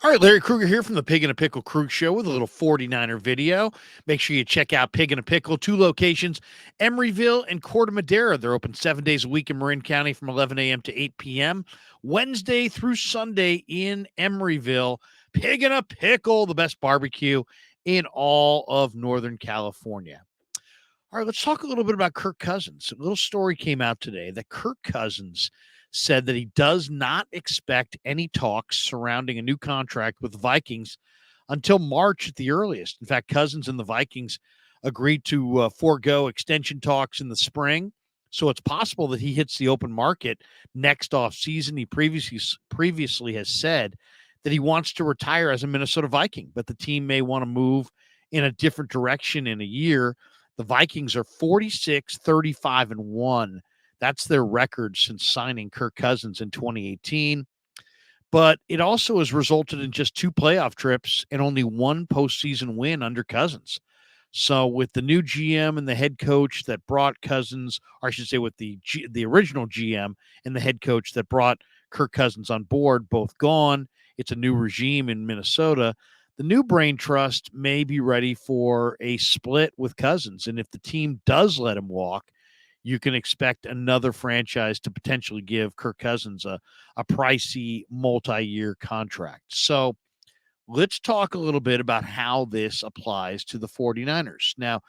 All right, Larry Krueger here from the Pig and a Pickle Krug Show with a little 49er video. Make sure you check out Pig and a Pickle, two locations, Emeryville and Corte Madera. They're open 7 days a week in Marin County from 11 a.m. to 8 p.m., Wednesday through Sunday in Emeryville. Pig and a Pickle, the best barbecue in all of Northern California. All right, let's talk a little bit about Kirk Cousins. A little story came out today that Kirk Cousins said that he does not expect any talks surrounding a new contract with the Vikings until March at the earliest. In fact, Cousins and the Vikings agreed to forego extension talks in the spring. So it's possible that he hits the open market next offseason. He previously has said that he wants to retire as a Minnesota Viking, but the team may want to move in a different direction in a year. The Vikings are 46, 35, and 1. That's their record since signing Kirk Cousins in 2018. But it also has resulted in just 2 playoff trips and only 1 postseason win under Cousins. So with the new GM and the head coach that brought Cousins, or I should say with the original GM and the head coach that brought Kirk Cousins on board, both gone, it's a new regime in Minnesota. The new brain trust may be ready for a split with Cousins. And if the team does let him walk, you can expect another franchise to potentially give Kirk Cousins a pricey multi-year contract. So let's talk a little bit about how this applies to the 49ers. Now,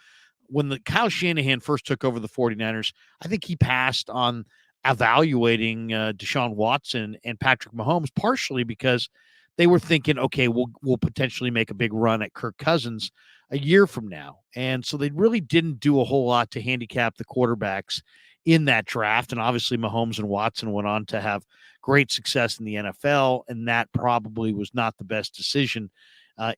when the Kyle Shanahan first took over the 49ers, I think he passed on evaluating Deshaun Watson and Patrick Mahomes, partially because they were thinking, okay, we'll potentially make a big run at Kirk Cousins a year from now. And so they really didn't do a whole lot to handicap the quarterbacks in that draft. And obviously Mahomes and Watson went on to have great success in the NFL, and that probably was not the best decision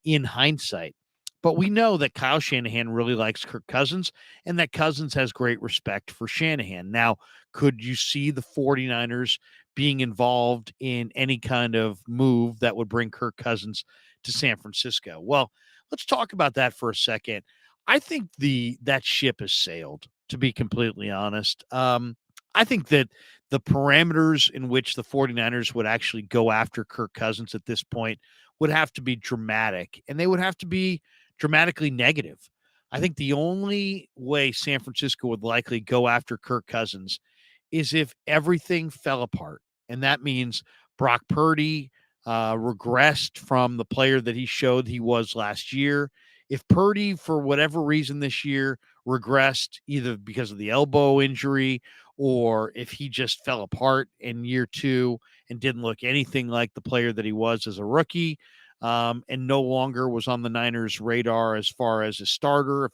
in hindsight. But we know that Kyle Shanahan really likes Kirk Cousins and that Cousins has great respect for Shanahan. Now, could you see the 49ers being involved in any kind of move that would bring Kirk Cousins to San Francisco? Well, let's talk about that for a second. I think that ship has sailed, to be completely honest. I think that the parameters in which the 49ers would actually go after Kirk Cousins at this point would have to be dramatic, and they would have to be dramatically negative. I think the only way San Francisco would likely go after Kirk Cousins is if everything fell apart. And that means Brock Purdy regressed from the player that he showed he was last year. If Purdy, for whatever reason this year, regressed either because of the elbow injury or if he just fell apart in year 2 and didn't look anything like the player that he was as a rookie, and no longer was on the Niners' radar as far as a starter.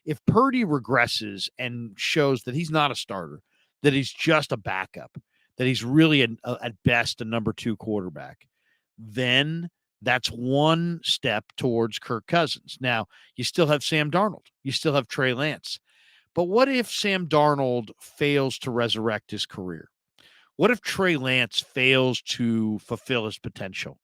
If Purdy regresses and shows that he's not a starter, that he's just a backup, that he's really at best a number 2 quarterback, then that's one step towards Kirk Cousins. Now, you still have Sam Darnold. You still have Trey Lance. But what if Sam Darnold fails to resurrect his career? What if Trey Lance fails to fulfill his potential?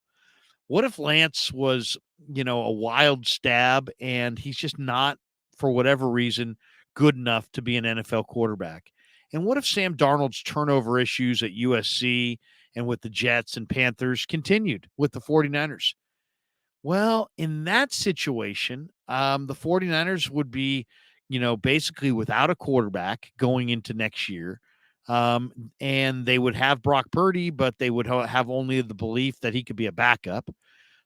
What if Lance was, a wild stab and he's just not, for whatever reason, good enough to be an NFL quarterback? And what if Sam Darnold's turnover issues at USC and with the Jets and Panthers continued with the 49ers? Well, in that situation, the 49ers would be, basically without a quarterback going into next year. And they would have Brock Purdy, but they would have only the belief that he could be a backup.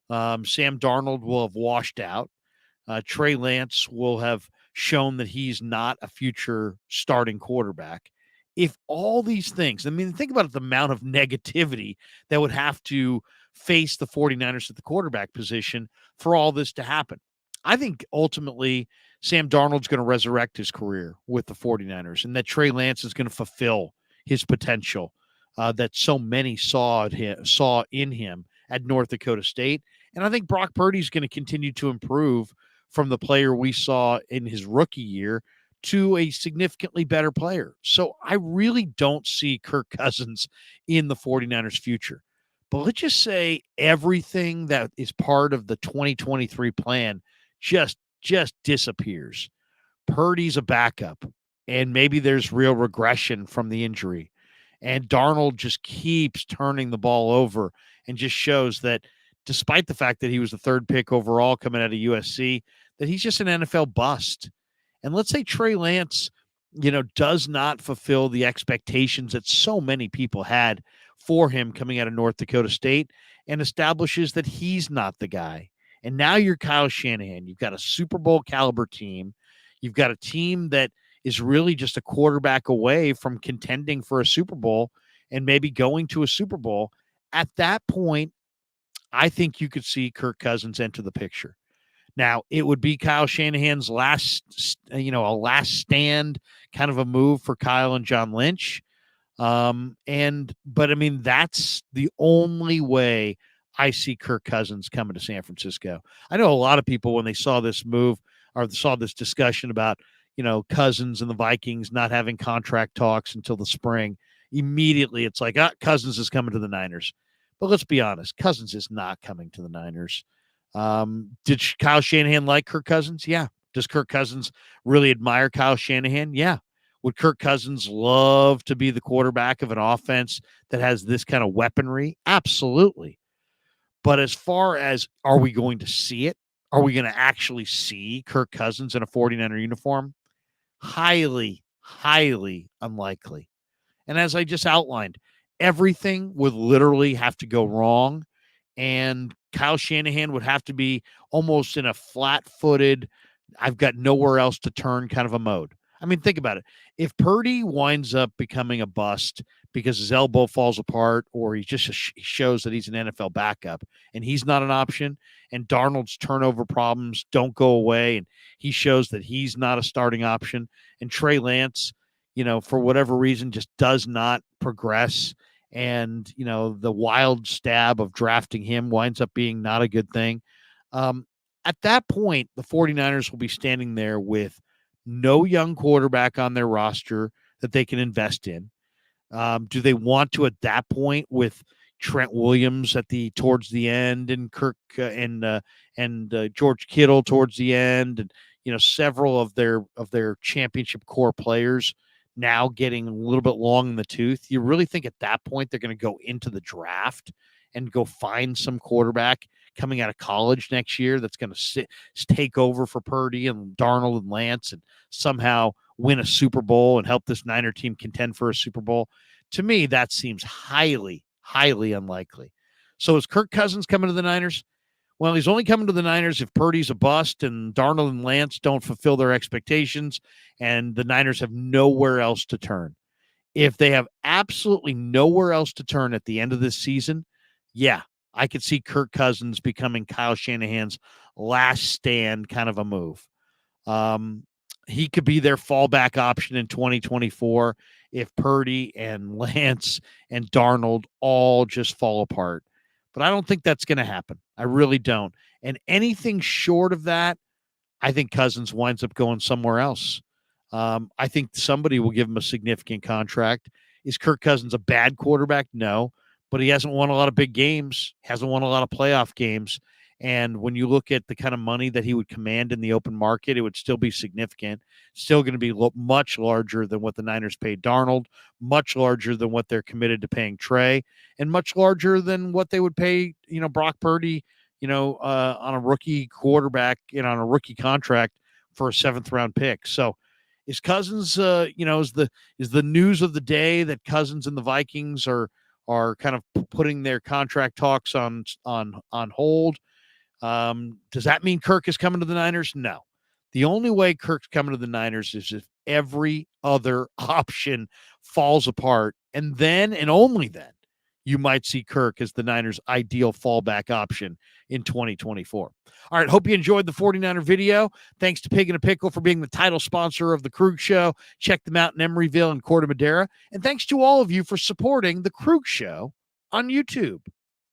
Sam Darnold will have washed out. Trey Lance will have shown that he's not a future starting quarterback. If all these things, I mean, think about the amount of negativity that would have to face the 49ers at the quarterback position for all this to happen. I think ultimately Sam Darnold's going to resurrect his career with the 49ers and that Trey Lance is going to fulfill his potential that so many saw in him at North Dakota State. And I think Brock Purdy is going to continue to improve from the player we saw in his rookie year to a significantly better player. So I really don't see Kirk Cousins in the 49ers future. But let's just say everything that is part of the 2023 plan just disappears. Purdy's a backup, and maybe there's real regression from the injury. And Darnold just keeps turning the ball over and just shows that despite the fact that he was the third pick overall coming out of USC, that he's just an NFL bust. And let's say Trey Lance, does not fulfill the expectations that so many people had for him coming out of North Dakota State and establishes that he's not the guy. And now you're Kyle Shanahan. You've got a Super Bowl caliber team. You've got a team that is really just a quarterback away from contending for a Super Bowl and maybe going to a Super Bowl. At that point, I think you could see Kirk Cousins enter the picture. Now, it would be Kyle Shanahan's a last stand kind of a move for Kyle and John Lynch. But I mean, that's the only way I see Kirk Cousins coming to San Francisco. I know a lot of people, when they saw this move or saw this discussion about, Cousins and the Vikings not having contract talks until the spring, immediately it's like, Cousins is coming to the Niners. But let's be honest, Cousins is not coming to the Niners. Did Kyle Shanahan like Kirk Cousins? Yeah. Does Kirk Cousins really admire Kyle Shanahan? Yeah. Would Kirk Cousins love to be the quarterback of an offense that has this kind of weaponry? Absolutely. But as far as, are we going to see it? Are we going to actually see Kirk Cousins in a 49er uniform? Highly, highly unlikely. And as I just outlined, everything would literally have to go wrong, and Kyle Shanahan would have to be almost in a flat-footed, I've got nowhere else to turn kind of a mode. I mean, think about it. If Purdy winds up becoming a bust because his elbow falls apart or he just shows that he's an NFL backup and he's not an option, and Darnold's turnover problems don't go away and he shows that he's not a starting option, and Trey Lance, for whatever reason, just does not progress, and, the wild stab of drafting him winds up being not a good thing. At that point, the 49ers will be standing there with no young quarterback on their roster that they can invest in. Do they want to, at that point, with Trent Williams towards the end, and Kirk and George Kittle towards the end, and several of their championship core players now getting a little bit long in the tooth? You really think at that point they're going to go into the draft and go find some quarterback coming out of college next year that's going to take over for Purdy and Darnold and Lance and somehow win a Super Bowl and help this Niner team contend for a Super Bowl? To me, that seems highly, highly unlikely. So is Kirk Cousins coming to the Niners? Well, he's only coming to the Niners if Purdy's a bust and Darnold and Lance don't fulfill their expectations and the Niners have nowhere else to turn. If they have absolutely nowhere else to turn at the end of this season, yeah, I could see Kirk Cousins becoming Kyle Shanahan's last stand kind of a move. He could be their fallback option in 2024 if Purdy and Lance and Darnold all just fall apart. But I don't think that's going to happen. I really don't. And anything short of that, I think Cousins winds up going somewhere else. I think somebody will give him a significant contract. Is Kirk Cousins a bad quarterback? No, but he hasn't won a lot of big games, hasn't won a lot of playoff games. And when you look at the kind of money that he would command in the open market, it would still be significant, still going to be much larger than what the Niners paid Darnold, much larger than what they're committed to paying Trey, and much larger than what they would pay, Brock Purdy, on a rookie quarterback, on a rookie contract for a 7th round pick. So is Cousins, is the news of the day that Cousins and the Vikings are kind of putting their contract talks on hold? Does that mean Kirk is coming to the Niners? No. The only way Kirk's coming to the Niners is if every other option falls apart, and then and only then you might see Kirk as the Niners' ideal fallback option in 2024. All right, hope you enjoyed the 49er video. Thanks to Pig and a Pickle for being the title sponsor of the Krug Show. Check them out in Emeryville and Corte Madera. And thanks to all of you for supporting the Krug Show on YouTube.